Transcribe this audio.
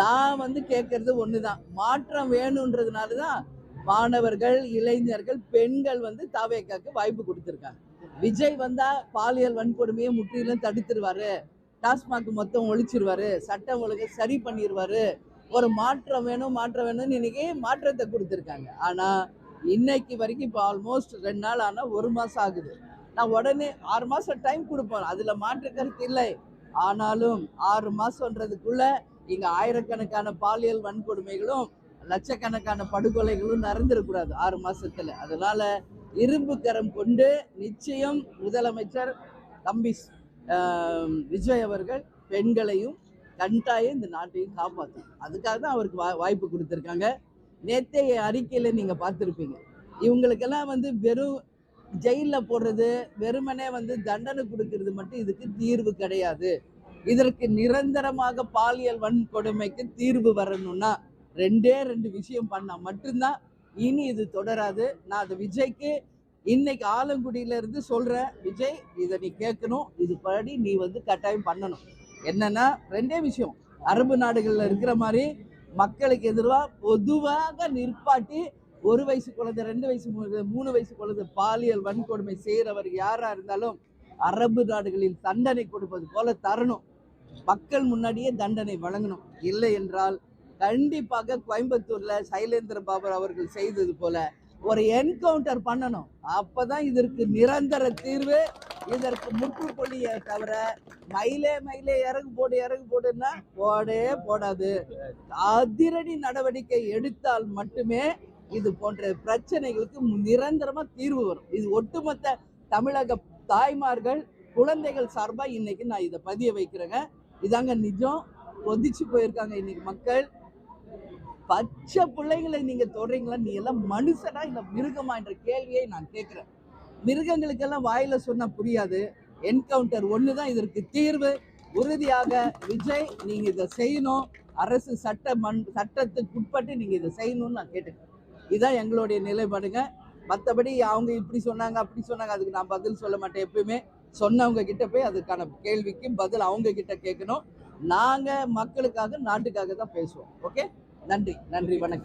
நான் வந்து கேட்கறது ஒண்ணுதான், மாற்றம் வேணும்ன்றதுனால தான் மாணவர்கள், இளைஞர்கள், பெண்கள் வந்து தாவேக்காக்கு வாய்ப்பு கொடுத்திருக்காங்க. விஜய் வந்தா பாலியல் வன்கொடுமையை முற்றிலும் தடுத்துருவாரு, டாஸ்மாக் மொத்தம் ஒழிச்சிருவாரு, சட்டம் ஒழுங்கை சரி பண்ணிடுவாரு, ஒரு மாற்றம் வேணும் மாற்றம் வேணும்னு இன்னைக்கு மாற்றத்தை கொடுத்துருக்காங்க. ஆனா இன்னைக்கு வரைக்கும் இப்போ ஆல்மோஸ்ட் 2 நாள் ஆனா 1 மாசம் ஆகுது. நான் உடனே 6 மாசம் டைம் கொடுப்போம், அதுல மாற்று கருத்து இல்லை. ஆனாலும் 6 மாசம்ன்றதுக்குள்ள இங்க ஆயிரக்கணக்கான பாலியல் வன்கொடுமைகளும் லட்சக்கணக்கான படுகொலைகளும் நடந்துடக்கூடாது 6 மாசத்துல. அதனால இரும்பு கரம் கொண்டு நிச்சயம் முதலமைச்சர் தம்பி விஜய் அவர்கள் பெண்களையும் கண்டாயம் இந்த நாட்டையும் காப்பாற்றும். அதுக்காக தான் அவருக்கு வாய்ப்பு கொடுத்துருக்காங்க. நேத்தே அறிக்கையில நீங்க பார்த்துருப்பீங்க, இவங்களுக்கெல்லாம் வந்து வெறும் ஜெயிலில் போடுறது, வெறுமனே வந்து தண்டனை கொடுக்கறது மட்டும் இதுக்கு தீர்வு கிடையாது. இதற்கு நிரந்தரமாக பாலியல் வன்கொடுமைக்கு தீர்வு வரணும்னா 2 விஷயம் பண்ணா மட்டும்தான் இனி இது தொடராது. நான் அது விஜய்க்கு இன்னைக்கு ஆலங்குடியில இருந்து சொல்றேன், விஜய் இதை நீ கேட்கணும், இது படி நீ வந்து கட்டாயம் பண்ணணும். என்னன்னா 2 விஷயம், அரபு நாடுகள்ல இருக்கிற மாதிரி மக்களுக்கு எதிராக பொதுவாக நிற்பாட்டி 1 வயசு குழந்தை, 2 வயசு 3 வயசு குழந்தை பாலியல் வன்கொடுமை செய்யறவர் யாரா இருந்தாலும் அரபு நாடுகளில் தண்டனை கொடுப்பது போல தரணும். மக்கள் முன்னாடியே தண்டனை வழங்கணும். இல்லை என்றால் கண்டிப்பாக கோயம்புத்தூர்ல சைலேந்திர பாபு அவர்கள் செய்தது போல ஒரு என்கவுண்டர் பண்ணணும். அப்பதான் இதற்கு நிரந்தர தீர்வு. இதற்கு முற்றுப்புள்ளிய தவிர மயிலே மயிலே இறகு போடுன்னா போடே போடாது. அதிரடி நடவடிக்கை எடுத்தால் மட்டுமே இது போன்ற பிரச்சனைகளுக்கு நிரந்தரமா தீர்வு வரும். இது ஒட்டுமொத்த தமிழக தாய்மார்கள், குழந்தைகள் சார்பா இன்னைக்கு நான் இதை பதிய வைக்கிறேங்க. இதாங்க நிஜம். கொதிச்சு போயிருக்காங்க இன்னைக்கு மக்கள். பச்சை பிள்ளைங்களை நீங்க தொடறீங்களா? நீ எல்லாம் மனுஷனா இல்ல மிருகமா என்ற கேள்வியை நான் கேட்கிறேன். மிருகங்களுக்கெல்லாம் வாயில சொன்னா புரியாது. என்கவுண்டர் ஒண்ணுதான் இதற்கு தீர்வு. உறுதியாக விஜய் நீங்க இதை செய்யணும். அரசு சட்டத்துக்கு உட்பட்டு நீங்க இதை செய்யணும்னு நான் கேட்டுக்கிறேன். இதுதான் எங்களுடைய நிலைப்பாடுங்க. மற்றபடி அவங்க இப்படி சொன்னாங்க அப்படி சொன்னாங்க அதுக்கு நான் பதில் சொல்ல மாட்டேன். எப்பயுமே சொன்னவங்க கிட்ட போய் அதுக்கான கேள்விக்கு பதில் அவங்க கிட்ட கேட்கணும். நாங்க மக்களுக்காக நாட்டுக்காக தான் பேசுவோம். ஓகே, நன்றி, வணக்கம்.